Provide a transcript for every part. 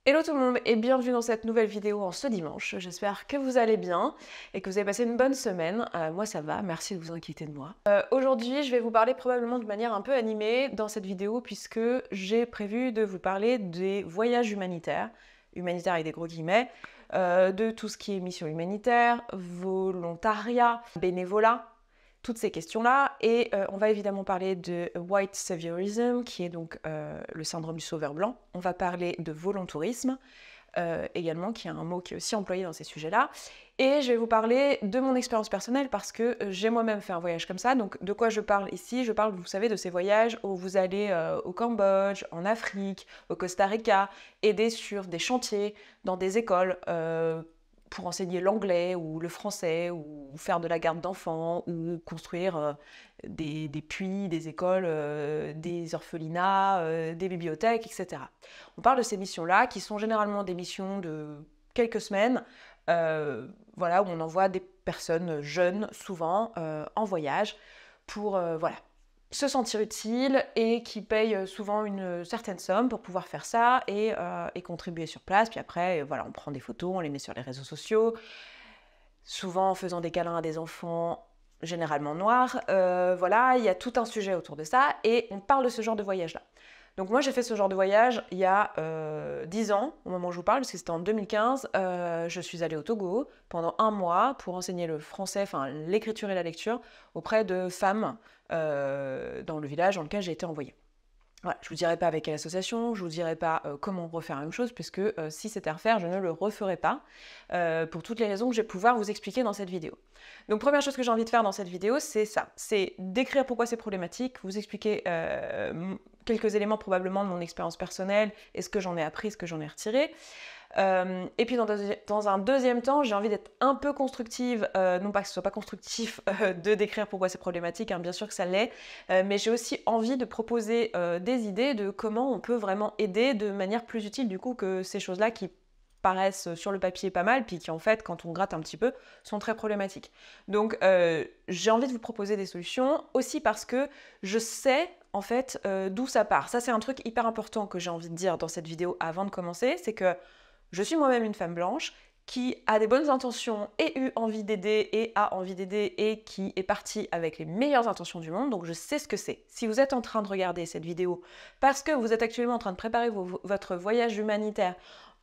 Hello tout le monde et bienvenue dans cette nouvelle vidéo en ce dimanche. J'espère que vous allez bien et que vous avez passé une bonne semaine. Moi ça va, merci de vous inquiéter de moi. Aujourd'hui je vais vous parler probablement de manière un peu animée dans cette vidéo puisque j'ai prévu de vous parler des voyages humanitaires, humanitaires avec des gros guillemets, de tout ce qui est mission humanitaire, volontariat, bénévolat, toutes ces questions-là. Et on va évidemment parler de white saviorism, qui est donc le syndrome du sauveur blanc. On va parler de volontourisme, également, qui est un mot qui est aussi employé dans ces sujets-là. Et je vais vous parler de mon expérience personnelle parce que j'ai moi-même fait un voyage comme ça. Donc de quoi je parle ici? Je parle, vous savez, de ces voyages où vous allez au Cambodge, en Afrique, au Costa Rica, aider sur des chantiers, dans des écoles, pour enseigner l'anglais ou le français, ou faire de la garde d'enfants, ou construire des puits, des écoles, des orphelinats, des bibliothèques, etc. On parle de ces missions-là, qui sont généralement des missions de quelques semaines, voilà, où on envoie des personnes jeunes, souvent, en voyage, pour voilà, se sentir utile et qui payent souvent une certaine somme pour pouvoir faire ça et contribuer sur place. Puis après, voilà, on prend des photos, on les met sur les réseaux sociaux, souvent en faisant des câlins à des enfants, généralement noirs. Voilà, il y a tout un sujet autour de ça et on parle de ce genre de voyage-là. Donc moi j'ai fait ce genre de voyage il y a 10 ans, au moment où je vous parle, parce que c'était en 2015. Je suis allée au Togo pendant un mois pour enseigner le français, enfin l'écriture et la lecture, auprès de femmes dans le village dans lequel j'ai été envoyée. Voilà, je ne vous dirai pas avec quelle association, je ne vous dirai pas comment refaire la même chose, puisque si c'était à refaire, je ne le referai pas, pour toutes les raisons que je vais pouvoir vous expliquer dans cette vidéo. Donc première chose que j'ai envie de faire dans cette vidéo, c'est ça, c'est décrire pourquoi c'est problématique, vous expliquer quelques éléments probablement de mon expérience personnelle, et ce que j'en ai appris, ce que j'en ai retiré. Et puis dans un deuxième temps, j'ai envie d'être un peu constructive, non pas que ce soit pas constructif de décrire pourquoi c'est problématique, hein, bien sûr que ça l'est, mais j'ai aussi envie de proposer des idées de comment on peut vraiment aider de manière plus utile du coup que ces choses-là qui paraissent sur le papier pas mal, puis qui en fait, quand on gratte un petit peu, sont très problématiques. Donc j'ai envie de vous proposer des solutions, aussi parce que je sais en fait d'où ça part. Ça c'est un truc hyper important que j'ai envie de dire dans cette vidéo avant de commencer, c'est que je suis moi-même une femme blanche qui a des bonnes intentions et eu envie d'aider et a envie d'aider et qui est partie avec les meilleures intentions du monde, donc je sais ce que c'est. Si vous êtes en train de regarder cette vidéo parce que vous êtes actuellement en train de préparer votre voyage humanitaire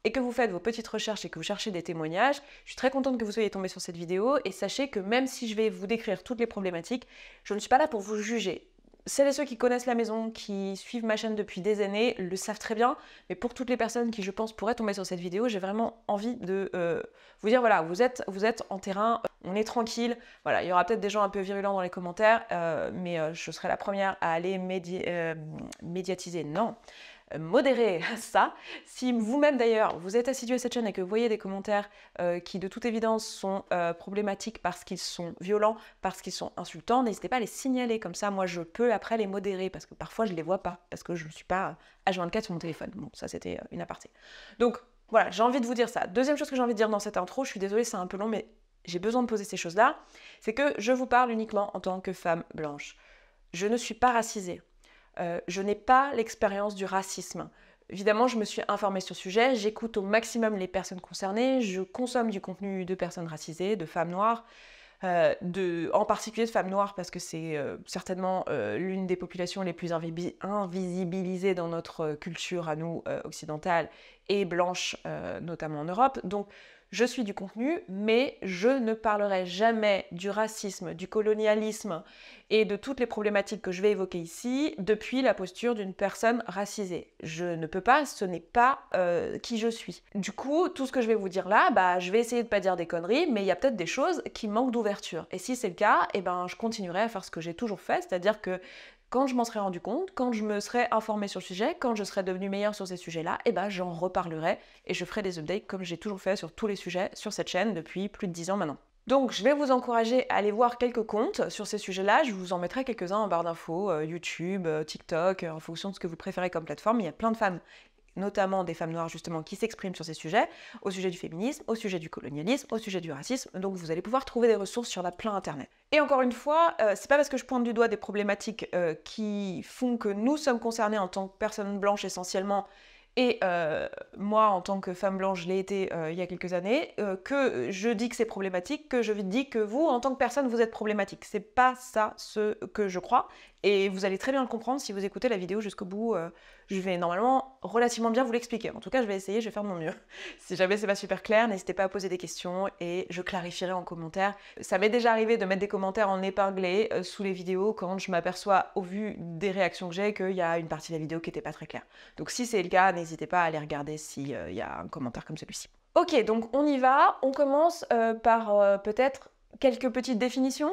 et que vous faites vos petites recherches et que vous cherchez des témoignages, je suis très contente que vous soyez tombé sur cette vidéo et sachez que même si je vais vous décrire toutes les problématiques, je ne suis pas là pour vous juger. Celles et ceux qui connaissent la maison, qui suivent ma chaîne depuis des années, le savent très bien. Mais pour toutes les personnes qui, je pense, pourraient tomber sur cette vidéo, j'ai vraiment envie de vous dire, voilà, vous êtes en terrain, on est tranquille. Voilà, il y aura peut-être des gens un peu virulents dans les commentaires, mais je serai la première à aller médiatiser. Non, modérer ça. Si vous-même d'ailleurs, vous êtes assidu à cette chaîne et que vous voyez des commentaires qui de toute évidence sont problématiques parce qu'ils sont violents, parce qu'ils sont insultants, n'hésitez pas à les signaler, comme ça moi je peux après les modérer, parce que parfois je les vois pas, parce que je ne suis pas H24 sur mon téléphone. Bon, ça c'était une aparté. Donc voilà, j'ai envie de vous dire ça. Deuxième chose que j'ai envie de dire dans cette intro, je suis désolée, c'est un peu long, mais j'ai besoin de poser ces choses-là, c'est que je vous parle uniquement en tant que femme blanche. Je ne suis pas racisée. Je n'ai pas l'expérience du racisme. Évidemment, je me suis informée sur le sujet, j'écoute au maximum les personnes concernées, je consomme du contenu de personnes racisées, de femmes noires, en particulier de femmes noires parce que c'est certainement l'une des populations les plus invisibilisées dans notre culture à nous occidentale et blanche, notamment en Europe. Donc je suis du contenu, mais je ne parlerai jamais du racisme, du colonialisme et de toutes les problématiques que je vais évoquer ici depuis la posture d'une personne racisée. Je ne peux pas, ce n'est pas qui je suis. Du coup, tout ce que je vais vous dire là, bah, je vais essayer de pas dire des conneries, mais il y a peut-être des choses qui manquent d'ouverture. Et si c'est le cas, eh ben, je continuerai à faire ce que j'ai toujours fait, c'est-à-dire que quand je m'en serai rendu compte, quand je me serai informée sur le sujet, quand je serai devenue meilleure sur ces sujets-là, eh ben j'en reparlerai et je ferai des updates comme j'ai toujours fait sur tous les sujets sur cette chaîne depuis plus de 10 ans maintenant. Donc je vais vous encourager à aller voir quelques comptes sur ces sujets-là, je vous en mettrai quelques-uns en barre d'infos, YouTube, TikTok, en fonction de ce que vous préférez comme plateforme. Il y a plein de femmes, notamment des femmes noires justement, qui s'expriment sur ces sujets, au sujet du féminisme, au sujet du colonialisme, au sujet du racisme, donc vous allez pouvoir trouver des ressources sur la plein internet. Et encore une fois, c'est pas parce que je pointe du doigt des problématiques qui font que nous sommes concernés en tant que personnes blanches essentiellement et moi en tant que femme blanche, je l'ai été il y a quelques années, que je dis que c'est problématique, que je dis que vous, en tant que personne, vous êtes problématique. C'est pas ça ce que je crois, et vous allez très bien le comprendre si vous écoutez la vidéo jusqu'au bout. Je vais normalement relativement bien vous l'expliquer. En tout cas, je vais essayer, je vais faire de mon mieux. Si jamais c'est pas super clair, n'hésitez pas à poser des questions et je clarifierai en commentaire. Ça m'est déjà arrivé de mettre des commentaires en épinglé sous les vidéos quand je m'aperçois, au vu des réactions que j'ai, qu'il y a une partie de la vidéo qui n'était pas très claire. Donc si c'est le cas, n'hésitez pas à aller regarder s'il y a un commentaire comme celui-ci. Ok, donc on y va. On commence par peut-être quelques petites définitions,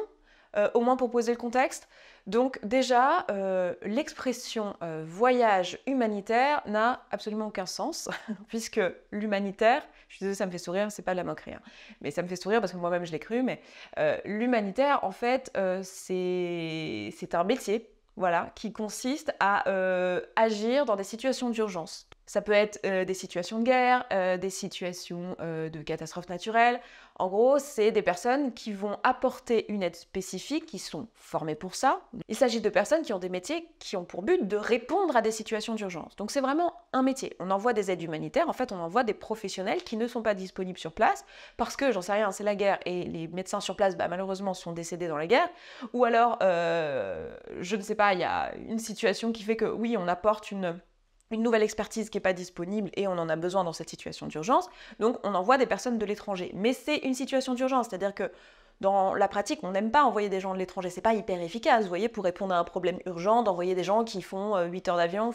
au moins pour poser le contexte. Donc déjà, l'expression voyage humanitaire n'a absolument aucun sens, puisque l'humanitaire, je suis désolée, ça me fait sourire, c'est pas de la moquerie, hein, mais ça me fait sourire parce que moi-même je l'ai cru, mais l'humanitaire, en fait, c'est un métier, voilà, qui consiste à agir dans des situations d'urgence. Ça peut être des situations de guerre, des situations de catastrophes naturelles. En gros, c'est des personnes qui vont apporter une aide spécifique, qui sont formées pour ça. Il s'agit de personnes qui ont des métiers qui ont pour but de répondre à des situations d'urgence. Donc c'est vraiment un métier. On envoie des aides humanitaires, en fait on envoie des professionnels qui ne sont pas disponibles sur place parce que, j'en sais rien, c'est la guerre et les médecins sur place, malheureusement, sont décédés dans la guerre. Ou alors, je ne sais pas, il y a une situation qui fait que oui, on apporte une nouvelle expertise qui n'est pas disponible et on en a besoin dans cette situation d'urgence, donc on envoie des personnes de l'étranger. Mais c'est une situation d'urgence, c'est-à-dire que dans la pratique, on n'aime pas envoyer des gens de l'étranger, c'est pas hyper efficace, vous voyez, pour répondre à un problème urgent, d'envoyer des gens qui font 8 heures d'avion,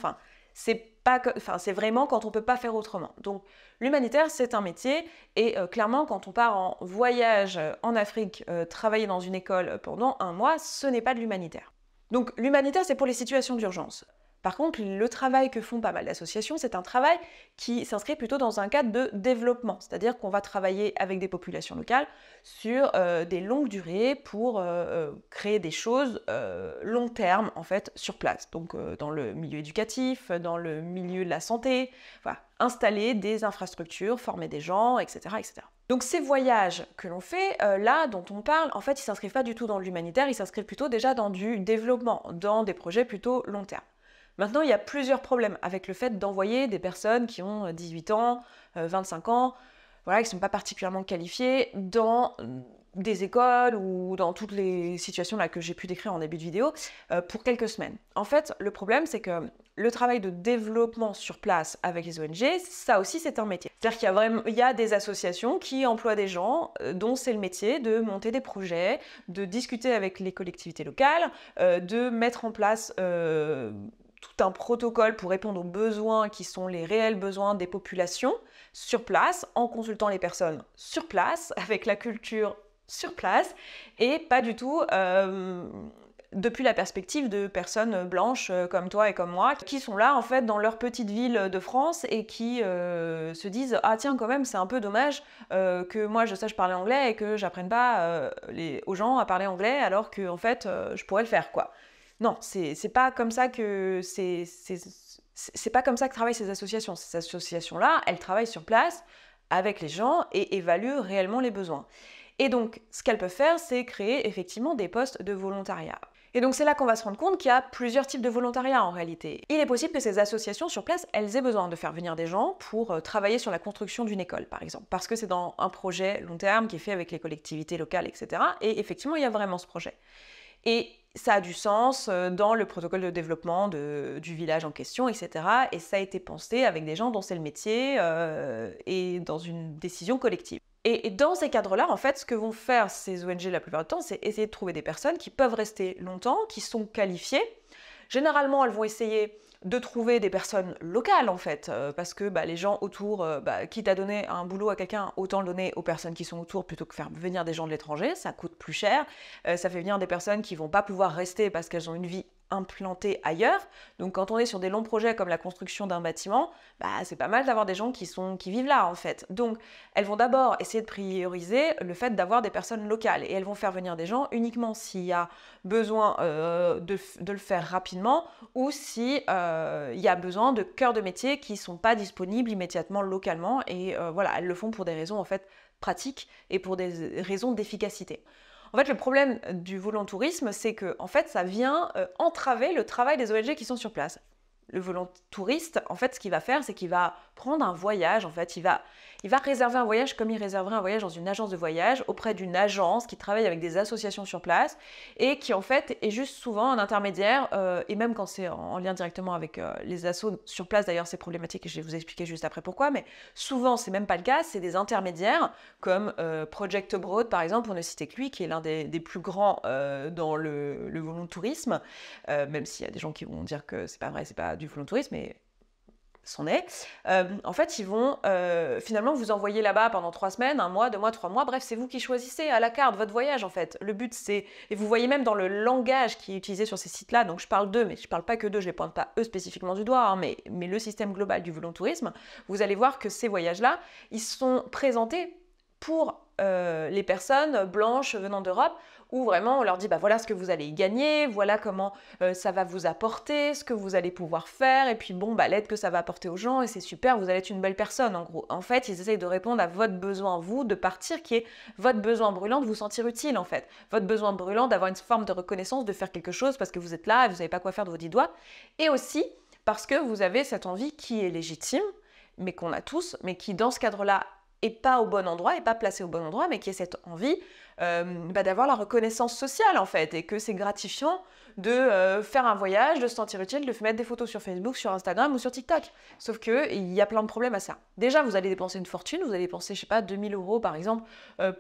c'est vraiment quand on peut pas faire autrement. Donc l'humanitaire, c'est un métier, et clairement, quand on part en voyage en Afrique, travailler dans une école pendant un mois, ce n'est pas de l'humanitaire. Donc l'humanitaire, c'est pour les situations d'urgence. Par contre, le travail que font pas mal d'associations, c'est un travail qui s'inscrit plutôt dans un cadre de développement, c'est-à-dire qu'on va travailler avec des populations locales sur des longues durées pour créer des choses long terme, en fait, sur place. Donc dans le milieu éducatif, dans le milieu de la santé, voilà, installer des infrastructures, former des gens, etc., etc. Donc ces voyages que l'on fait, là, dont on parle, en fait, ils ne s'inscrivent pas du tout dans l'humanitaire, ils s'inscrivent plutôt déjà dans du développement, dans des projets plutôt long terme. Maintenant, il y a plusieurs problèmes avec le fait d'envoyer des personnes qui ont 18 ans, 25 ans, voilà, qui ne sont pas particulièrement qualifiées dans des écoles ou dans toutes les situations là que j'ai pu décrire en début de vidéo pour quelques semaines. En fait, le problème, c'est que le travail de développement sur place avec les ONG, ça aussi, c'est un métier. C'est-à-dire qu'il y a des associations qui emploient des gens dont c'est le métier de monter des projets, de discuter avec les collectivités locales, de mettre en place tout un protocole pour répondre aux besoins qui sont les réels besoins des populations sur place, en consultant les personnes sur place, avec la culture sur place, et pas du tout depuis la perspective de personnes blanches comme toi et comme moi, qui sont là en fait dans leur petite ville de France et qui se disent « Ah tiens, quand même, c'est un peu dommage que moi je sache parler anglais et que j'apprenne pas aux gens à parler anglais alors que en fait je pourrais le faire, quoi. » Non, c'est pas comme ça que c'est pas comme ça que travaillent ces associations. Ces associations-là, elles travaillent sur place avec les gens et évaluent réellement les besoins. Et donc, ce qu'elles peuvent faire, c'est créer effectivement des postes de volontariat. Et donc c'est là qu'on va se rendre compte qu'il y a plusieurs types de volontariat en réalité. Il est possible que ces associations sur place, elles aient besoin de faire venir des gens pour travailler sur la construction d'une école, par exemple, parce que c'est dans un projet long terme qui est fait avec les collectivités locales, etc. Et effectivement, il y a vraiment ce projet. Et ça a du sens dans le protocole de développement du village en question, etc. Et ça a été pensé avec des gens dont c'est le métier et dans une décision collective. Et dans ces cadres-là, en fait, ce que vont faire ces ONG la plupart du temps, c'est essayer de trouver des personnes qui peuvent rester longtemps, qui sont qualifiées. Généralement, elles vont essayer de trouver des personnes locales, en fait, parce que les gens autour, quitte à donner un boulot à quelqu'un, autant le donner aux personnes qui sont autour plutôt que faire venir des gens de l'étranger, ça coûte plus cher, ça fait venir des personnes qui vont pas pouvoir rester parce qu'elles ont une vie implantée ailleurs. Donc quand on est sur des longs projets comme la construction d'un bâtiment, c'est pas mal d'avoir des gens qui vivent là, en fait. Donc elles vont d'abord essayer de prioriser le fait d'avoir des personnes locales, et elles vont faire venir des gens uniquement s'il y a besoin de le faire rapidement, ou si il y a besoin de cœurs de métier qui sont pas disponibles immédiatement localement, et voilà, elles le font pour des raisons en fait pratiques et pour des raisons d'efficacité. En fait, le problème du volontourisme, c'est que en fait, ça vient entraver le travail des ONG qui sont sur place. Le volontouriste, en fait, ce qu'il va faire, c'est qu'il va prendre un voyage, en fait, il va réserver un voyage comme il réserverait un voyage dans une agence de voyage auprès d'une agence qui travaille avec des associations sur place et qui, en fait, est juste souvent un intermédiaire, et même quand c'est en lien directement avec les assos sur place, d'ailleurs, c'est problématique et je vais vous expliquer juste après pourquoi, mais souvent, c'est même pas le cas, c'est des intermédiaires comme Project Abroad, par exemple, pour ne citer que lui, qui est l'un des plus grands dans le volontourisme, même s'il y a des gens qui vont dire que c'est pas vrai, c'est pas du volontourisme, mais c'en est. En fait, ils vont finalement vous envoyer là-bas pendant 3 semaines, 1 mois, 2 mois, 3 mois, bref, c'est vous qui choisissez à la carte votre voyage en fait. Le but c'est, et vous voyez même dans le langage qui est utilisé sur ces sites-là, donc je parle d'eux, mais je parle pas que d'eux, je les pointe pas eux spécifiquement du doigt, hein, mais le système global du volontourisme, vous allez voir que ces voyages-là, ils sont présentés pour les personnes blanches venant d'Europe, où vraiment on leur dit bah voilà ce que vous allez y gagner, voilà comment ça va vous apporter, ce que vous allez pouvoir faire, et puis bon bah l'aide que ça va apporter aux gens, et c'est super, vous allez être une belle personne en gros. En fait, ils essayent de répondre à votre besoin, vous, de partir, qui est votre besoin brûlant de vous sentir utile en fait, votre besoin brûlant d'avoir une forme de reconnaissance, de faire quelque chose parce que vous êtes là et vous savez pas quoi faire de vos 10 doigts, et aussi parce que vous avez cette envie qui est légitime, mais qu'on a tous, mais qui dans ce cadre-là et pas au bon endroit, et pas placé au bon endroit, mais qui est cette envie d'avoir la reconnaissance sociale en fait, et que c'est gratifiant de faire un voyage, de se sentir utile, de mettre des photos sur Facebook, sur Instagram ou sur TikTok. Sauf qu'il y a plein de problèmes à ça. Déjà, vous allez dépenser une fortune, vous allez dépenser, je sais pas, 2000 € par exemple,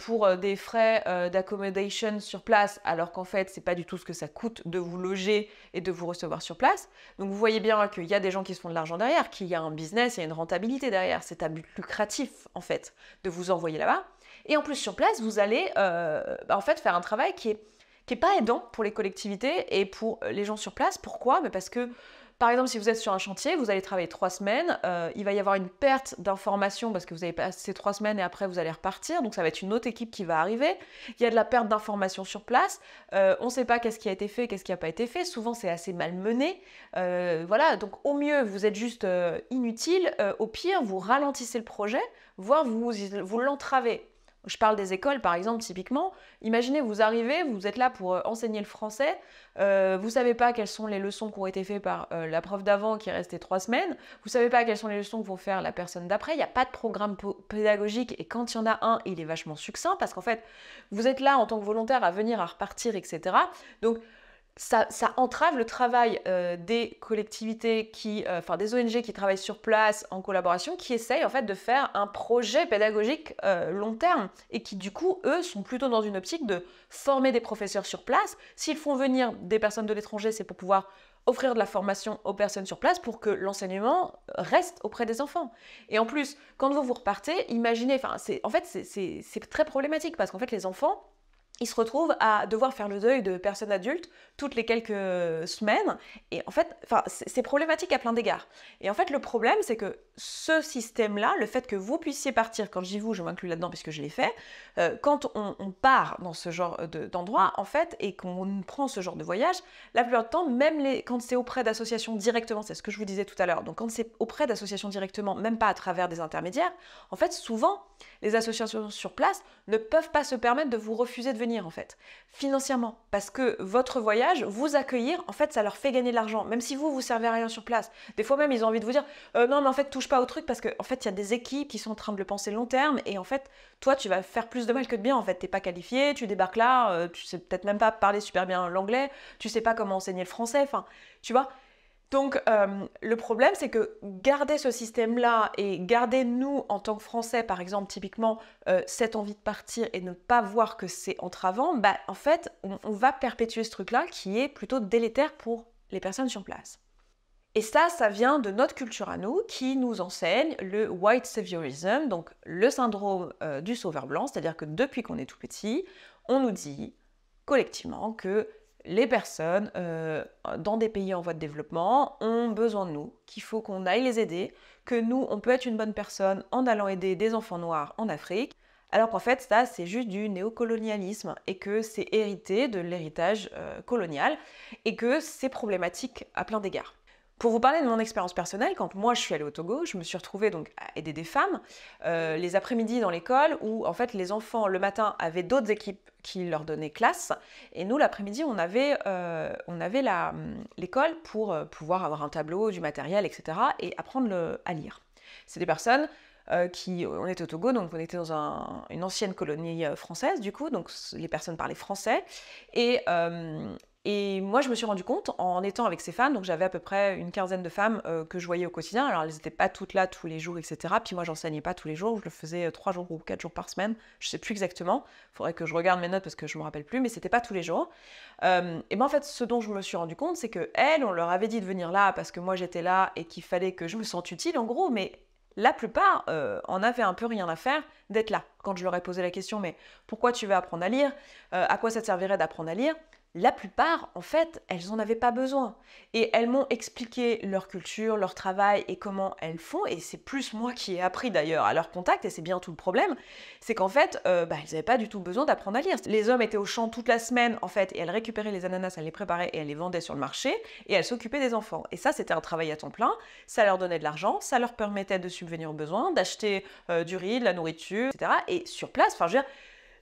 pour des frais d'accommodation sur place, alors qu'en fait, c'est pas du tout ce que ça coûte de vous loger et de vous recevoir sur place. Donc vous voyez bien qu'il y a des gens qui se font de l'argent derrière, qu'il y a un business, il y a une rentabilité derrière, c'est à but lucratif en fait de vous envoyer là-bas. Et en plus sur place, vous allez en fait faire un travail qui est pas aidant pour les collectivités et pour les gens sur place. Pourquoi? Mais parce que par exemple, si vous êtes sur un chantier, vous allez travailler 3 semaines, il va y avoir une perte d'informations parce que vous avez passé 3 semaines et après vous allez repartir, donc ça va être une autre équipe qui va arriver. Il y a de la perte d'informations sur place, on ne sait pas qu'est-ce qui a été fait, qu'est-ce qui n'a pas été fait, souvent c'est assez mal mené. Voilà, donc au mieux vous êtes juste inutile, au pire vous ralentissez le projet, voire vous l'entravez. Je parle des écoles, par exemple, typiquement. Imaginez, vous arrivez, vous êtes là pour enseigner le français, vous ne savez pas quelles sont les leçons qui ont été faites par la prof d'avant qui est restée 3 semaines, vous ne savez pas quelles sont les leçons que vont faire la personne d'après, il n'y a pas de programme pédagogique, et quand il y en a un, il est vachement succinct, parce qu'en fait, vous êtes là en tant que volontaire à venir, à repartir, etc. Donc, ça entrave le travail des collectivités, des ONG qui travaillent sur place en collaboration, qui essayent en fait de faire un projet pédagogique long terme et qui du coup, eux, sont plutôt dans une optique de former des professeurs sur place. S'ils font venir des personnes de l'étranger, c'est pour pouvoir offrir de la formation aux personnes sur place pour que l'enseignement reste auprès des enfants. Et en plus, quand vous repartez, imaginez, c'est très problématique parce qu'en fait, les enfants, ils se retrouvent à devoir faire le deuil de personnes adultes toutes les quelques semaines. Et en fait, c'est problématique à plein d'égards. Et en fait, le problème, c'est que ce système-là, le fait que vous puissiez partir, quand je dis vous, je m'inclus là-dedans puisque je l'ai fait, quand on part dans ce genre d'endroit, en fait, et qu'on prend ce genre de voyage, la plupart du temps, même quand c'est auprès d'associations directement, c'est ce que je vous disais tout à l'heure, donc quand c'est auprès d'associations directement, même pas à travers des intermédiaires, en fait, souvent, les associations sur place ne peuvent pas se permettre de vous refuser de venir, en fait, financièrement, parce que votre voyage, vous accueillir, en fait, ça leur fait gagner de l'argent, même si vous servez à rien sur place. Des fois même, ils ont envie de vous dire non, mais en fait, touche pas au truc, parce qu'en fait, il y a des équipes qui sont en train de le penser long terme, et en fait, toi, tu vas faire plus de mal que de bien, en fait, t'es pas qualifié, tu débarques là, tu sais peut-être même pas parler super bien l'anglais, tu sais pas comment enseigner le français, enfin, tu vois. Donc, le problème, c'est que garder ce système-là et garder, nous, en tant que Français, par exemple, typiquement, cette envie de partir et ne pas voir que c'est entravant, en fait, on va perpétuer ce truc-là qui est plutôt délétère pour les personnes sur place. Et ça vient de notre culture à nous, qui nous enseigne le white saviorism, donc le syndrome du sauveur blanc, c'est-à-dire que depuis qu'on est tout petit, on nous dit collectivement que les personnes dans des pays en voie de développement ont besoin de nous, qu'il faut qu'on aille les aider, que nous, on peut être une bonne personne en allant aider des enfants noirs en Afrique, alors qu'en fait, ça, c'est juste du néocolonialisme et que c'est hérité de l'héritage colonial et que c'est problématique à plein d'égards. Pour vous parler de mon expérience personnelle, quand moi je suis allée au Togo, je me suis retrouvée donc à aider des femmes les après-midi dans l'école où en fait les enfants le matin avaient d'autres équipes qui leur donnaient classe et nous l'après-midi on avait l'école pour pouvoir avoir un tableau, du matériel, etc. et apprendre à lire. C'est des personnes on était au Togo, donc on était dans une ancienne colonie française du coup, donc les personnes parlaient français et moi, je me suis rendu compte en étant avec ces femmes, donc j'avais à peu près une quinzaine de femmes que je voyais au quotidien. Alors, elles n'étaient pas toutes là tous les jours, etc. Puis moi, j'enseignais pas tous les jours, je le faisais 3 jours ou 4 jours par semaine. Je sais plus exactement. Il faudrait que je regarde mes notes parce que je me rappelle plus, mais c'était pas tous les jours. Et ben en fait, ce dont je me suis rendu compte, c'est que elles, on leur avait dit de venir là parce que moi j'étais là et qu'il fallait que je me sente utile, en gros, mais la plupart en avaient un peu rien à faire d'être là. Quand je leur ai posé la question, mais pourquoi tu veux apprendre à lire? À quoi ça te servirait d'apprendre à lire? La plupart, en fait, elles n'en avaient pas besoin. Et elles m'ont expliqué leur culture, leur travail et comment elles font. Et c'est plus moi qui ai appris d'ailleurs à leur contact, et c'est bien tout le problème. C'est qu'en fait, elles n'avaient pas du tout besoin d'apprendre à lire. Les hommes étaient au champ toute la semaine, en fait, et elles récupéraient les ananas, elles les préparaient et elles les vendaient sur le marché. Et elles s'occupaient des enfants. Et ça, c'était un travail à temps plein. Ça leur donnait de l'argent, ça leur permettait de subvenir aux besoins, d'acheter du riz, de la nourriture, etc. Et sur place, enfin, je veux dire,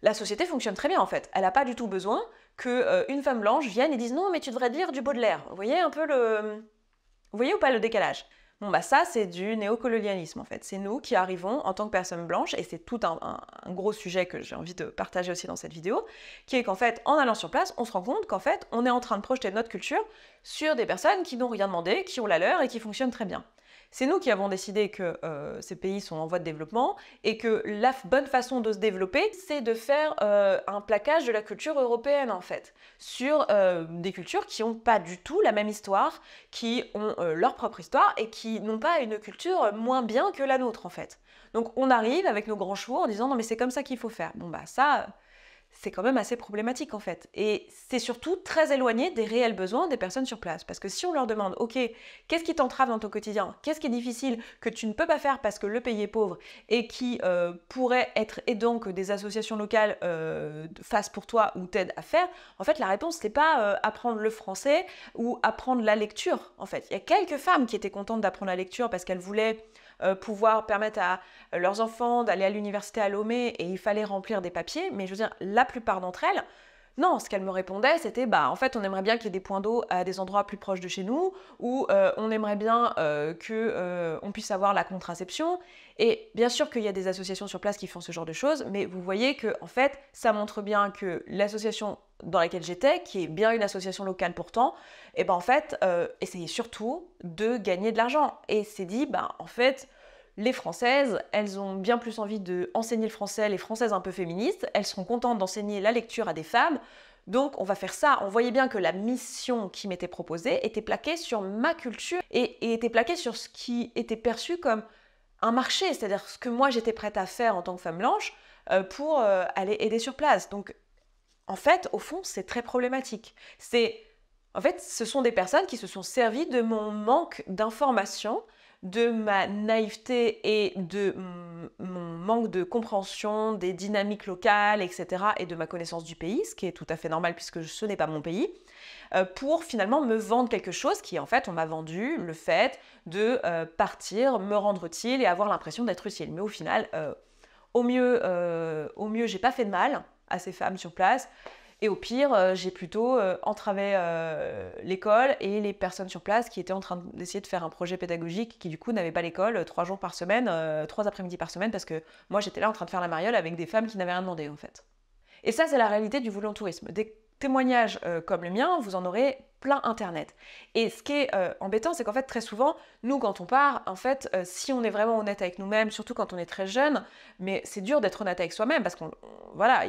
la société fonctionne très bien en fait. Elle n'a pas du tout besoin qu'une femme blanche vienne et dise non mais tu devrais lire du Baudelaire. Vous voyez un peu Vous voyez ou pas le décalage? Bon bah ça c'est du néocolonialisme en fait. C'est nous qui arrivons en tant que personnes blanches, et c'est tout un gros sujet que j'ai envie de partager aussi dans cette vidéo, qui est qu'en fait en allant sur place, on se rend compte qu'en fait on est en train de projeter notre culture sur des personnes qui n'ont rien demandé, qui ont la leur et qui fonctionnent très bien. C'est nous qui avons décidé que ces pays sont en voie de développement et que la bonne façon de se développer, c'est de faire un plaquage de la culture européenne en fait, sur des cultures qui n'ont pas du tout la même histoire, qui ont leur propre histoire et qui n'ont pas une culture moins bien que la nôtre en fait. Donc on arrive avec nos grands chevaux en disant non mais c'est comme ça qu'il faut faire. Bon bah ça... c'est quand même assez problématique en fait. Et c'est surtout très éloigné des réels besoins des personnes sur place. Parce que si on leur demande, ok, qu'est-ce qui t'entrave dans ton quotidien? Qu'est-ce qui est difficile que tu ne peux pas faire parce que le pays est pauvre et qui pourrait être aidant que des associations locales fassent pour toi ou t'aident à faire? En fait, la réponse, c'est pas apprendre le français ou apprendre la lecture. En fait, il y a quelques femmes qui étaient contentes d'apprendre la lecture parce qu'elles voulaient pouvoir permettre à leurs enfants d'aller à l'université à Lomé et il fallait remplir des papiers, mais je veux dire, la plupart d'entre elles, non, ce qu'elles me répondaient, c'était bah en fait on aimerait bien qu'il y ait des points d'eau à des endroits plus proches de chez nous, ou on aimerait bien qu'on puisse avoir la contraception. Et bien sûr qu'il y a des associations sur place qui font ce genre de choses, mais vous voyez que en fait ça montre bien que l'association dans laquelle j'étais, qui est bien une association locale pourtant, et ben en fait essayait surtout de gagner de l'argent. Et c'est dit bah en fait les Françaises, elles ont bien plus envie d'enseigner le français, les Françaises un peu féministes, elles seront contentes d'enseigner la lecture à des femmes, donc on va faire ça. On voyait bien que la mission qui m'était proposée était plaquée sur ma culture et était plaquée sur ce qui était perçu comme un marché, c'est-à-dire ce que moi j'étais prête à faire en tant que femme blanche pour aller aider sur place. Donc en fait, au fond, c'est très problématique. En fait, ce sont des personnes qui se sont servies de mon manque d'information, de ma naïveté et de mon manque de compréhension des dynamiques locales, etc., et de ma connaissance du pays, ce qui est tout à fait normal puisque ce n'est pas mon pays, pour finalement me vendre quelque chose qui, en fait, on m'a vendu le fait de partir, me rendre utile et avoir l'impression d'être utile. Mais au final, au mieux, j'ai pas fait de mal à ces femmes sur place. Et au pire, j'ai plutôt entravé l'école et les personnes sur place qui étaient en train d'essayer de faire un projet pédagogique qui du coup n'avaient pas l'école 3 jours par semaine, 3 après-midi par semaine, parce que moi j'étais là en train de faire la mariole avec des femmes qui n'avaient rien demandé en fait. Et ça c'est la réalité du volontourisme. Des témoignages comme le mien, vous en aurez plein internet. Et ce qui est embêtant, c'est qu'en fait très souvent, nous quand on part, en fait, si on est vraiment honnête avec nous-mêmes, surtout quand on est très jeune, mais c'est dur d'être honnête avec soi-même parce qu'on voilà,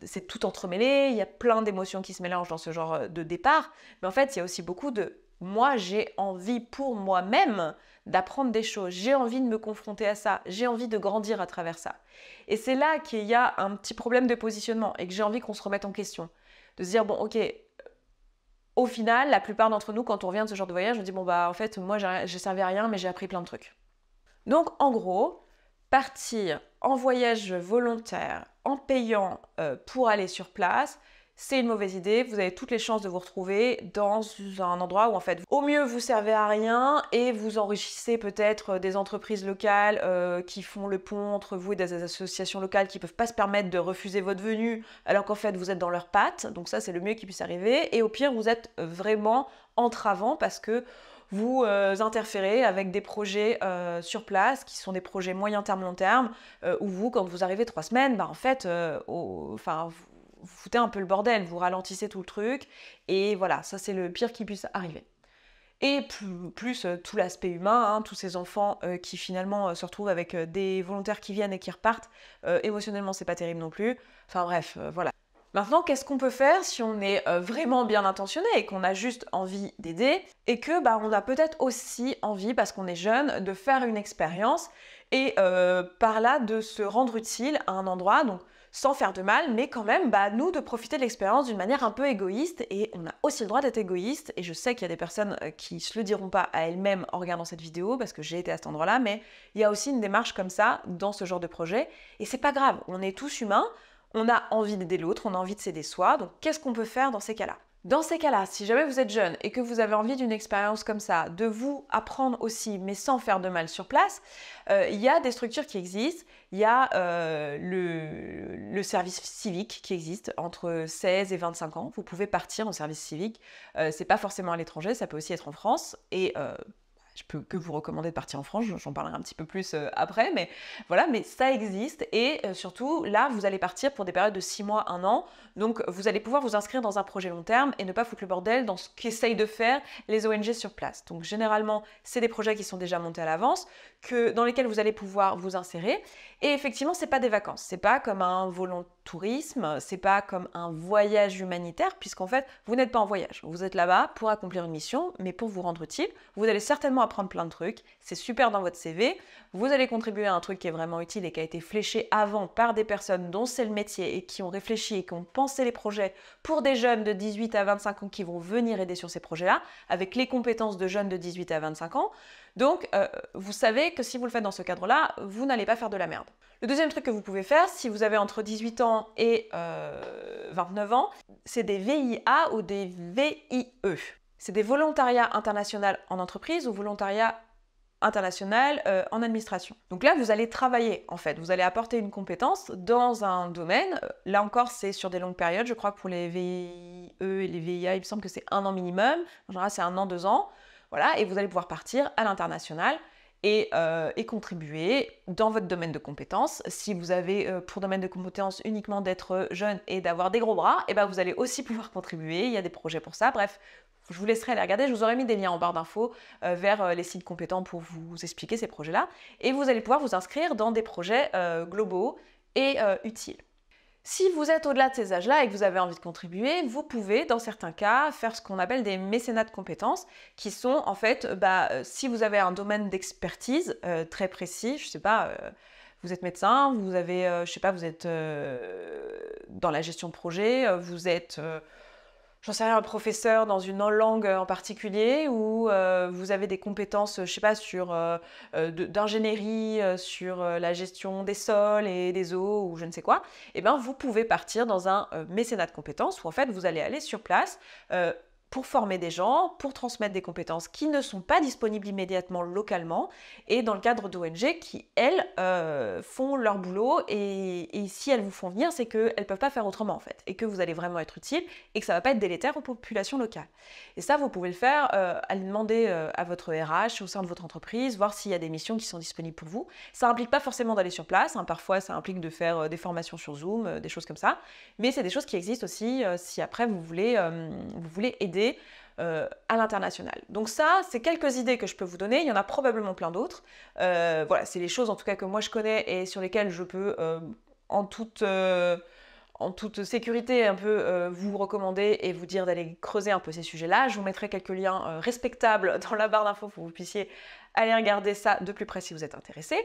c'est tout entremêlé, il y a plein d'émotions qui se mélangent dans ce genre de départ, mais en fait il y a aussi beaucoup de moi j'ai envie pour moi-même d'apprendre des choses, j'ai envie de me confronter à ça, j'ai envie de grandir à travers ça. Et c'est là qu'il y a un petit problème de positionnement et que j'ai envie qu'on se remette en question. De se dire, bon, ok, au final, la plupart d'entre nous, quand on revient de ce genre de voyage, on dit, bon, bah, en fait, moi, j'ai servi à rien, mais j'ai appris plein de trucs. Donc, en gros, partir en voyage volontaire, en payant pour aller sur place, c'est une mauvaise idée. Vous avez toutes les chances de vous retrouver dans un endroit où en fait, au mieux vous servez à rien et vous enrichissez peut-être des entreprises locales qui font le pont entre vous et des associations locales qui peuvent pas se permettre de refuser votre venue alors qu'en fait vous êtes dans leurs pattes. Donc ça c'est le mieux qui puisse arriver. Et au pire vous êtes vraiment entravant parce que vous interférez avec des projets sur place qui sont des projets moyen terme, long terme où vous quand vous arrivez 3 semaines, bah en fait, vous foutez un peu le bordel, vous ralentissez tout le truc, et voilà, ça c'est le pire qui puisse arriver. Et plus tout l'aspect humain, hein, tous ces enfants qui finalement se retrouvent avec des volontaires qui viennent et qui repartent, émotionnellement c'est pas terrible non plus, enfin bref, voilà. Maintenant, qu'est-ce qu'on peut faire si on est vraiment bien intentionné et qu'on a juste envie d'aider et que bah, on a peut-être aussi envie, parce qu'on est jeune, de faire une expérience et par là de se rendre utile à un endroit, donc sans faire de mal, mais quand même, bah, nous, de profiter de l'expérience d'une manière un peu égoïste, et on a aussi le droit d'être égoïste, et je sais qu'il y a des personnes qui se le diront pas à elles-mêmes en regardant cette vidéo, parce que j'ai été à cet endroit-là, mais il y a aussi une démarche comme ça dans ce genre de projet, et c'est pas grave, on est tous humains, on a envie d'aider l'autre, on a envie de s'aider soi, donc qu'est-ce qu'on peut faire dans ces cas-là? Dans ces cas-là, si jamais vous êtes jeune et que vous avez envie d'une expérience comme ça, de vous apprendre aussi, mais sans faire de mal sur place, il y a des structures qui existent. Il y a le service civique qui existe entre 16 et 25 ans. Vous pouvez partir en service civique. C'est pas forcément à l'étranger, ça peut aussi être en France. Et je peux que vous recommander de partir en France, j'en parlerai un petit peu plus après, mais voilà, mais ça existe et surtout, là, vous allez partir pour des périodes de 6 mois, 1 an, donc vous allez pouvoir vous inscrire dans un projet long terme et ne pas foutre le bordel dans ce qu'essayent de faire les ONG sur place. Donc généralement, c'est des projets qui sont déjà montés à l'avance, dans lesquels vous allez pouvoir vous insérer, et effectivement, c'est pas des vacances, c'est pas comme un volontourisme, c'est pas comme un voyage humanitaire, puisqu'en fait, vous n'êtes pas en voyage, vous êtes là-bas pour accomplir une mission, mais pour vous rendre utile, vous allez certainement apprendre plein de trucs, c'est super dans votre CV, vous allez contribuer à un truc qui est vraiment utile et qui a été fléché avant par des personnes dont c'est le métier et qui ont réfléchi et qui ont pensé les projets pour des jeunes de 18 à 25 ans qui vont venir aider sur ces projets-là, avec les compétences de jeunes de 18 à 25 ans. Donc, vous savez que si vous le faites dans ce cadre-là, vous n'allez pas faire de la merde. Le deuxième truc que vous pouvez faire, si vous avez entre 18 ans et 29 ans, c'est des VIA ou des VIE. C'est des volontariats internationaux en entreprise ou volontariat international en administration. Donc là, vous allez travailler, en fait. Vous allez apporter une compétence dans un domaine. Là encore, c'est sur des longues périodes. Je crois que pour les VIE et les VIA, il me semble que c'est 1 an minimum. En général, c'est 1 an, 2 ans. Voilà, et vous allez pouvoir partir à l'international et contribuer dans votre domaine de compétences. Si vous avez pour domaine de compétences uniquement d'être jeune et d'avoir des gros bras, et ben vous allez aussi pouvoir contribuer. Il y a des projets pour ça. Bref, je vous laisserai aller regarder. Je vous aurai mis des liens en barre d'infos vers les sites compétents pour vous expliquer ces projets-là. Et vous allez pouvoir vous inscrire dans des projets globaux et utiles. Si vous êtes au-delà de ces âges-là et que vous avez envie de contribuer, vous pouvez, dans certains cas, faire ce qu'on appelle des mécénats de compétences, qui sont en fait, si vous avez un domaine d'expertise très précis, je sais pas, vous êtes médecin, vous avez, je sais pas, vous êtes dans la gestion de projet, vous êtes j'en sais rien, un professeur dans une langue en particulier, ou vous avez des compétences, je sais pas, d'ingénierie, sur la gestion des sols et des eaux, ou je ne sais quoi, et bien vous pouvez partir dans un mécénat de compétences, où en fait vous allez aller sur place pour former des gens, pour transmettre des compétences qui ne sont pas disponibles immédiatement localement, et dans le cadre d'ONG qui, elles, font leur boulot, et si elles vous font venir, c'est qu'elles ne peuvent pas faire autrement en fait, et que vous allez vraiment être utile, et que ça ne va pas être délétère aux populations locales. Et ça, vous pouvez le faire, aller demander à votre RH au sein de votre entreprise, voir s'il y a des missions qui sont disponibles pour vous. Ça n'implique pas forcément d'aller sur place, hein, parfois ça implique de faire des formations sur Zoom, des choses comme ça, mais c'est des choses qui existent aussi si après vous voulez aider à l'international. Donc ça, c'est quelques idées que je peux vous donner, il y en a probablement plein d'autres. Voilà, c'est les choses en tout cas que moi je connais et sur lesquelles je peux en toute sécurité un peu vous recommander et vous dire d'aller creuser un peu ces sujets-là. Je vous mettrai quelques liens respectables dans la barre d'infos pour que vous puissiez aller regarder ça de plus près si vous êtes intéressé.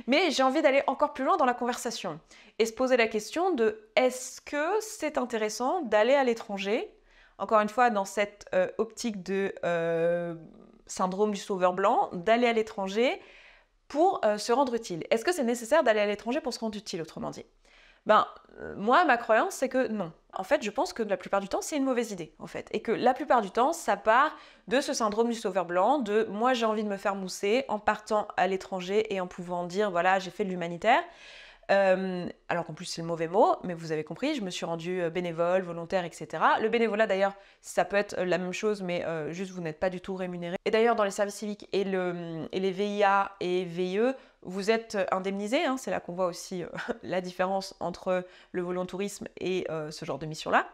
Mais j'ai envie d'aller encore plus loin dans la conversation et se poser la question de est-ce que c'est intéressant d'aller à l'étranger, encore une fois dans cette optique de syndrome du sauveur blanc, d'aller à l'étranger pour se rendre utile. Est-ce que c'est nécessaire d'aller à l'étranger pour se rendre utile, autrement dit ? Moi, ma croyance, c'est que non. En fait, je pense que la plupart du temps, c'est une mauvaise idée, en fait. Et que la plupart du temps, ça part de ce syndrome du sauveur blanc, de moi, j'ai envie de me faire mousser en partant à l'étranger et en pouvant dire, voilà, j'ai fait de l'humanitaire. Alors qu'en plus c'est le mauvais mot, mais vous avez compris, je me suis rendue bénévole, volontaire, etc. Le bénévolat d'ailleurs, ça peut être la même chose, mais juste vous n'êtes pas du tout rémunéré. Et d'ailleurs dans les services civiques et les VIA et VIE, vous êtes indemnisé, hein, c'est là qu'on voit aussi la différence entre le volontourisme et ce genre de mission-là.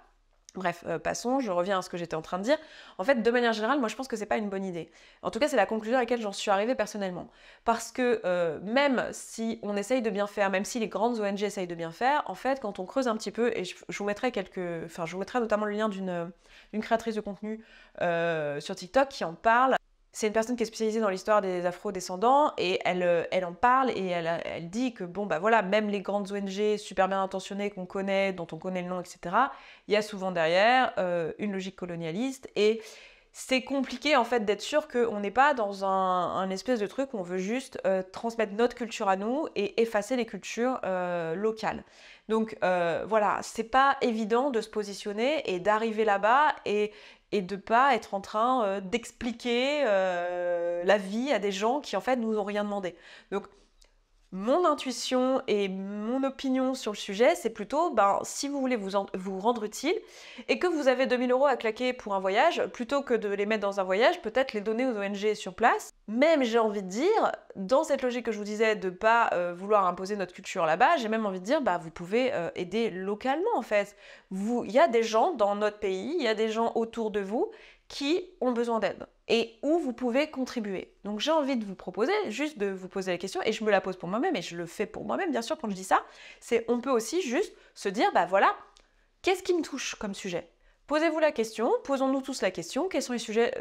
Bref, passons, je reviens à ce que j'étais en train de dire. En fait, de manière générale, moi je pense que c'est pas une bonne idée. En tout cas, c'est la conclusion à laquelle j'en suis arrivée personnellement. Parce que même si on essaye de bien faire, même si les grandes ONG essayent de bien faire, en fait, quand on creuse un petit peu, et je vous mettrai je vous mettrai notamment le lien d'une créatrice de contenu sur TikTok qui en parle. C'est une personne qui est spécialisée dans l'histoire des afro-descendants et elle en parle et elle dit que bon bah voilà, même les grandes ONG super bien intentionnées qu'on connaît, dont on connaît le nom, etc., il y a souvent derrière une logique colonialiste et c'est compliqué en fait d'être sûr qu'on n'est pas dans un espèce de truc où on veut juste transmettre notre culture à nous et effacer les cultures locales. Donc voilà, c'est pas évident de se positionner et d'arriver là-bas et de pas être en train d'expliquer la vie à des gens qui en fait nous ont rien demandé. Donc mon intuition et mon opinion sur le sujet, c'est plutôt, si vous voulez vous rendre utile et que vous avez 2000 € à claquer pour un voyage, plutôt que de les mettre dans un voyage, peut-être les donner aux ONG sur place. Même, j'ai envie de dire, dans cette logique que je vous disais de pas vouloir imposer notre culture là-bas, j'ai même envie de dire, vous pouvez aider localement en fait. Il y a des gens dans notre pays, il y a des gens autour de vous qui ont besoin d'aide et où vous pouvez contribuer. Donc j'ai envie de vous proposer juste de vous poser la question, et je me la pose pour moi-même, et je le fais pour moi-même bien sûr quand je dis ça, c'est on peut aussi juste se dire, voilà, qu'est-ce qui me touche comme sujet? Posez-vous la question, posons-nous tous la question, quels sont les sujets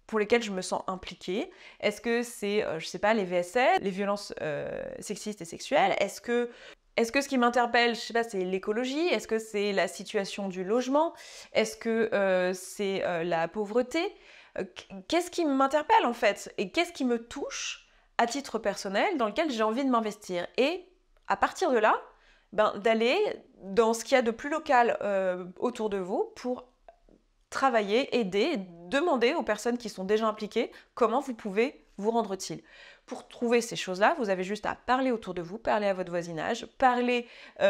pour lesquels je me sens impliquée? Est-ce que c'est, je sais pas, les VSL, les violences sexistes et sexuelles? Est-ce que ce qui m'interpelle, je sais pas, c'est l'écologie? Est-ce que c'est la situation du logement? Est-ce que c'est la pauvreté? Qu'est-ce qui m'interpelle en fait? Et qu'est-ce qui me touche à titre personnel dans lequel j'ai envie de m'investir? Et à partir de là, d'aller dans ce qu'il y a de plus local autour de vous pour travailler, aider, demander aux personnes qui sont déjà impliquées comment vous pouvez vous rendre utile. Pour trouver ces choses-là, vous avez juste à parler autour de vous, parler à votre voisinage, parler à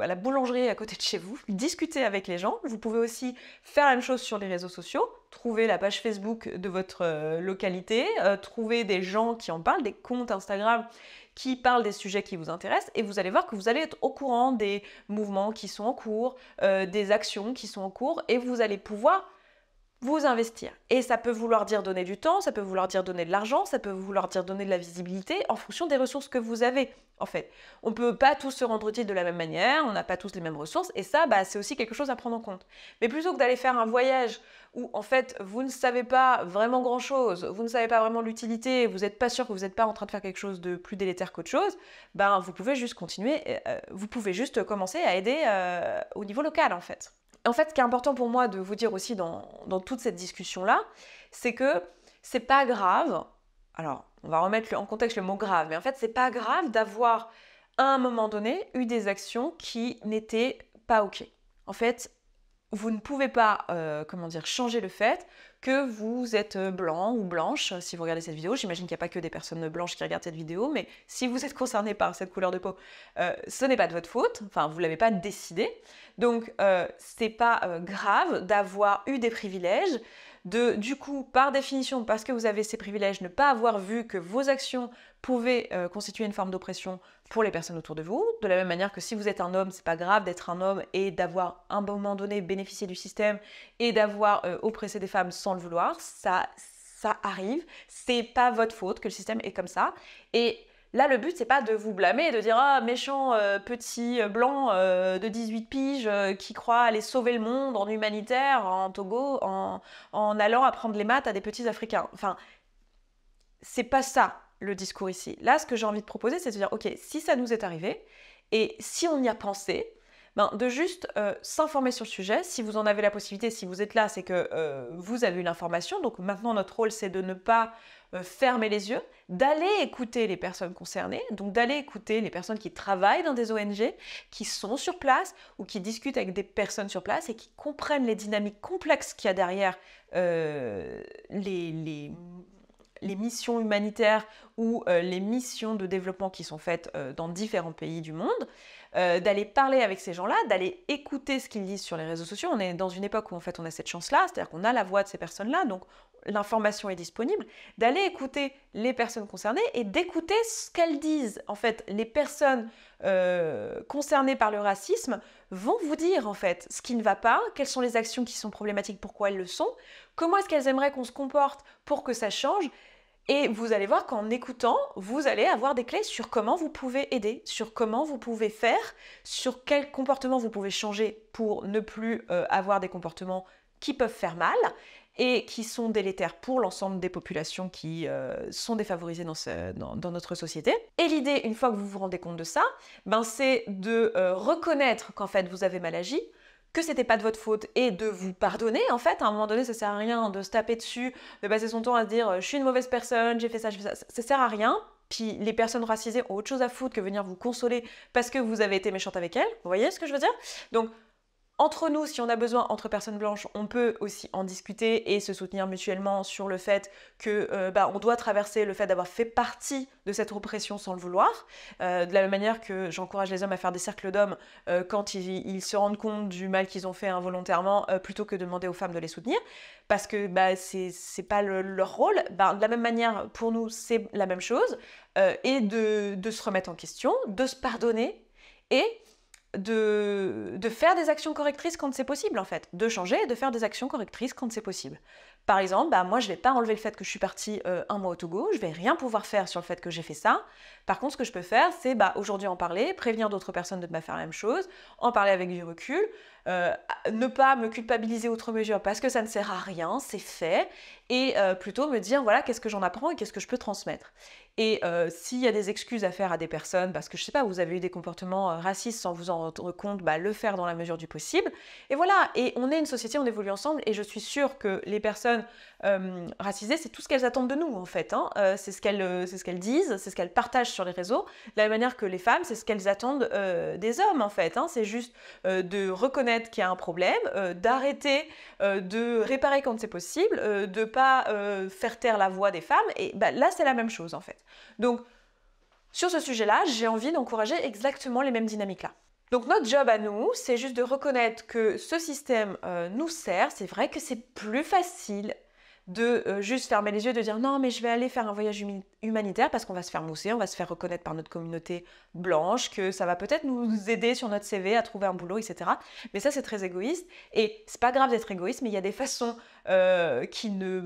la boulangerie à côté de chez vous, discuter avec les gens. Vous pouvez aussi faire la même chose sur les réseaux sociaux, trouver la page Facebook de votre localité, trouver des gens qui en parlent, des comptes Instagram qui parlent des sujets qui vous intéressent, et vous allez voir que vous allez être au courant des mouvements qui sont en cours, des actions qui sont en cours, et vous allez pouvoir vous investir. Et ça peut vouloir dire donner du temps, ça peut vouloir dire donner de l'argent, ça peut vouloir dire donner de la visibilité en fonction des ressources que vous avez, en fait. On ne peut pas tous se rendre utile de la même manière, on n'a pas tous les mêmes ressources, et ça, c'est aussi quelque chose à prendre en compte. Mais plutôt que d'aller faire un voyage où, en fait, vous ne savez pas vraiment grand-chose, vous ne savez pas vraiment l'utilité, vous n'êtes pas sûr que vous n'êtes pas en train de faire quelque chose de plus délétère qu'autre chose, vous pouvez juste continuer, vous pouvez juste commencer à aider au niveau local, en fait. En fait, ce qui est important pour moi de vous dire aussi dans toute cette discussion-là, c'est que c'est pas grave, alors on va remettre en contexte le mot grave, mais en fait c'est pas grave d'avoir à un moment donné eu des actions qui n'étaient pas ok. En fait, vous ne pouvez pas changer le fait que vous êtes blanc ou blanche si vous regardez cette vidéo. J'imagine qu'il n'y a pas que des personnes blanches qui regardent cette vidéo, mais si vous êtes concerné par cette couleur de peau, ce n'est pas de votre faute, enfin vous ne l'avez pas décidé. Donc c'est pas grave d'avoir eu des privilèges, du coup, par définition, parce que vous avez ces privilèges, ne pas avoir vu que vos actions pouvaient constituer une forme d'oppression pour les personnes autour de vous. De la même manière que si vous êtes un homme, c'est pas grave d'être un homme et d'avoir à un moment donné bénéficié du système et d'avoir oppressé des femmes sans le vouloir. Ça arrive, c'est pas votre faute que le système est comme ça. Et là, le but, c'est pas de vous blâmer et de dire « Ah, méchant petit blanc de 18 piges qui croit aller sauver le monde en humanitaire, en Togo, en allant apprendre les maths à des petits Africains. » Enfin, c'est pas ça le discours ici. Là, ce que j'ai envie de proposer, c'est de dire « Ok, si ça nous est arrivé, et si on y a pensé, de juste s'informer sur le sujet. Si vous en avez la possibilité, si vous êtes là, c'est que vous avez eu l'information. Donc maintenant, notre rôle, c'est de ne pas fermer les yeux, d'aller écouter les personnes concernées, donc d'aller écouter les personnes qui travaillent dans des ONG, qui sont sur place ou qui discutent avec des personnes sur place et qui comprennent les dynamiques complexes qu'il y a derrière les missions humanitaires ou les missions de développement qui sont faites dans différents pays du monde, d'aller parler avec ces gens-là, d'aller écouter ce qu'ils disent sur les réseaux sociaux. On est dans une époque où en fait on a cette chance-là, c'est-à-dire qu'on a la voix de ces personnes-là, donc l'information est disponible, d'aller écouter les personnes concernées et d'écouter ce qu'elles disent. En fait, les personnes concernées par le racisme vont vous dire en fait ce qui ne va pas, quelles sont les actions qui sont problématiques, pourquoi elles le sont, comment est-ce qu'elles aimeraient qu'on se comporte pour que ça change. Et vous allez voir qu'en écoutant, vous allez avoir des clés sur comment vous pouvez aider, sur comment vous pouvez faire, sur quel comportement vous pouvez changer pour ne plus avoir des comportements qui peuvent faire mal et qui sont délétères pour l'ensemble des populations qui sont défavorisées dans notre société. Et l'idée, une fois que vous vous rendez compte de ça, c'est de reconnaître qu'en fait vous avez mal agi, que c'était pas de votre faute et de vous pardonner. En fait, à un moment donné, ça sert à rien de se taper dessus, de passer son temps à se dire « je suis une mauvaise personne, j'ai fait ça, ça sert à rien ». Puis les personnes racisées ont autre chose à foutre que venir vous consoler parce que vous avez été méchante avec elles. Vous voyez ce que je veux dire? Donc, entre nous, si on a besoin, entre personnes blanches, on peut aussi en discuter et se soutenir mutuellement sur le fait que on doit traverser le fait d'avoir fait partie de cette oppression sans le vouloir. De la même manière que j'encourage les hommes à faire des cercles d'hommes quand ils se rendent compte du mal qu'ils ont fait involontairement, plutôt que de demander aux femmes de les soutenir, parce que c'est pas leur rôle. De la même manière, pour nous, c'est la même chose, et de se remettre en question, de se pardonner et de faire des actions correctrices quand c'est possible en fait, de changer et de faire des actions correctrices quand c'est possible. Par exemple, moi je vais pas enlever le fait que je suis partie un mois au Togo, je vais rien pouvoir faire sur le fait que j'ai fait ça. Par contre, ce que je peux faire, c'est aujourd'hui en parler, prévenir d'autres personnes de me faire la même chose, en parler avec du recul, ne pas me culpabiliser outre mesure parce que ça ne sert à rien, c'est fait, et plutôt me dire voilà qu'est-ce que j'en apprends et qu'est-ce que je peux transmettre. Et s'il y a des excuses à faire à des personnes, parce que je sais pas, vous avez eu des comportements racistes sans vous en rendre compte, le faire dans la mesure du possible. Et voilà, et on est une société, on évolue ensemble, et je suis sûre que les personnes racisées, c'est tout ce qu'elles attendent de nous en fait. C'est ce qu'elles disent, c'est ce qu'elles partagent sur les réseaux, de la même manière que les femmes, c'est ce qu'elles attendent des hommes en fait. C'est juste de reconnaître qu'il y a un problème, d'arrêter de réparer quand c'est possible, de pas faire taire la voix des femmes, et là c'est la même chose en fait. Donc, sur ce sujet-là, j'ai envie d'encourager exactement les mêmes dynamiques-là. Donc, notre job à nous, c'est juste de reconnaître que ce système nous sert. C'est vrai que c'est plus facile de juste fermer les yeux, de dire non mais je vais aller faire un voyage humanitaire parce qu'on va se faire mousser, on va se faire reconnaître par notre communauté blanche, que ça va peut-être nous aider sur notre CV à trouver un boulot, etc. Mais ça c'est très égoïste, et c'est pas grave d'être égoïste, mais il y a des façons qui ne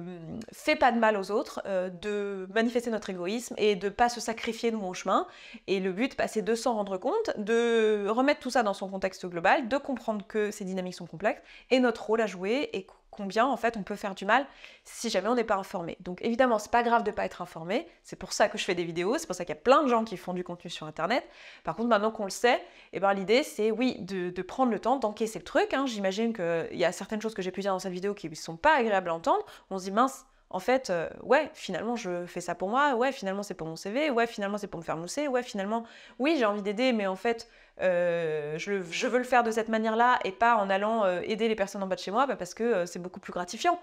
fait pas de mal aux autres de manifester notre égoïsme et de pas se sacrifier nous au chemin. Et le but c'est de s'en rendre compte, de remettre tout ça dans son contexte global, de comprendre que ces dynamiques sont complexes et notre rôle à jouer, et combien en fait on peut faire du mal si jamais on n'est pas informé. Donc évidemment c'est pas grave de pas être informé, c'est pour ça que je fais des vidéos, c'est pour ça qu'il y a plein de gens qui font du contenu sur internet. Par contre maintenant qu'on le sait, l'idée c'est oui de prendre le temps d'encaisser le truc. J'imagine qu'il y a certaines choses que j'ai pu dire dans cette vidéo qui ne sont pas agréables à entendre. On se dit mince, en fait, ouais, finalement, je fais ça pour moi, ouais, finalement, c'est pour mon CV, ouais, finalement, c'est pour me faire mousser, ouais, finalement, oui, j'ai envie d'aider, mais en fait, je veux le faire de cette manière-là et pas en allant aider les personnes en bas de chez moi, parce que c'est beaucoup plus gratifiant.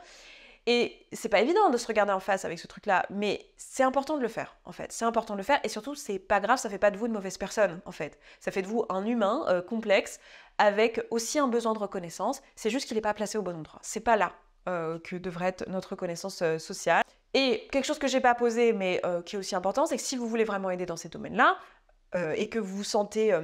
Et c'est pas évident de se regarder en face avec ce truc-là, mais c'est important de le faire, en fait. C'est important de le faire, et surtout, c'est pas grave, ça fait pas de vous une mauvaise personne, en fait. Ça fait de vous un humain complexe, avec aussi un besoin de reconnaissance, c'est juste qu'il n'est pas placé au bon endroit. C'est pas là que devrait être notre reconnaissance sociale. Et quelque chose que j'ai pas posé, mais qui est aussi important, c'est que si vous voulez vraiment aider dans ces domaines-là, et que vous vous sentez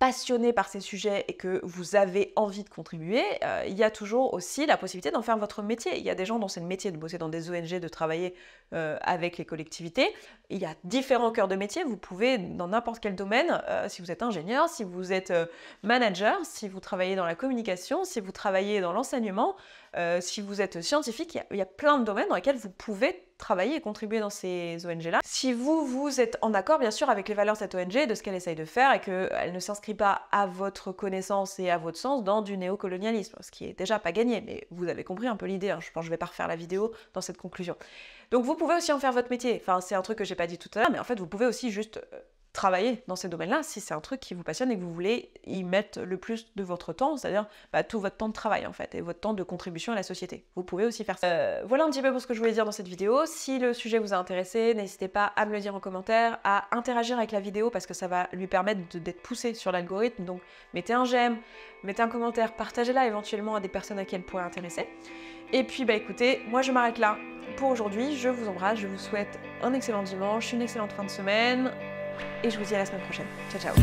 passionné par ces sujets et que vous avez envie de contribuer, il y a toujours aussi la possibilité d'en faire votre métier. Il y a des gens dont c'est le métier de bosser dans des ONG, de travailler avec les collectivités. Il y a différents cœurs de métier. Vous pouvez, dans n'importe quel domaine, si vous êtes ingénieur, si vous êtes manager, si vous travaillez dans la communication, si vous travaillez dans l'enseignement, si vous êtes scientifique, il y a plein de domaines dans lesquels vous pouvez travailler et contribuer dans ces ONG-là. Si vous êtes en accord, bien sûr, avec les valeurs de cette ONG, de ce qu'elle essaye de faire, et qu'elle ne s'inscrit pas à votre connaissance et à votre sens dans du néocolonialisme, ce qui est déjà pas gagné, mais vous avez compris un peu l'idée, hein. Je pense que je vais pas refaire la vidéo dans cette conclusion. Donc vous pouvez aussi en faire votre métier. Enfin, c'est un truc que j'ai pas dit tout à l'heure, mais en fait, vous pouvez aussi juste travailler dans ces domaines-là si c'est un truc qui vous passionne et que vous voulez y mettre le plus de votre temps, c'est-à-dire tout votre temps de travail en fait, et votre temps de contribution à la société. Vous pouvez aussi faire ça. Voilà un petit peu pour ce que je voulais dire dans cette vidéo. Si le sujet vous a intéressé, n'hésitez pas à me le dire en commentaire, à interagir avec la vidéo parce que ça va lui permettre d'être poussé sur l'algorithme. Donc mettez un j'aime, mettez un commentaire, partagez-la éventuellement à des personnes à qui elle pourrait intéresser. Et puis écoutez, moi je m'arrête là pour aujourd'hui. Je vous embrasse, je vous souhaite un excellent dimanche, une excellente fin de semaine. Et je vous dis à la semaine prochaine. Ciao, ciao.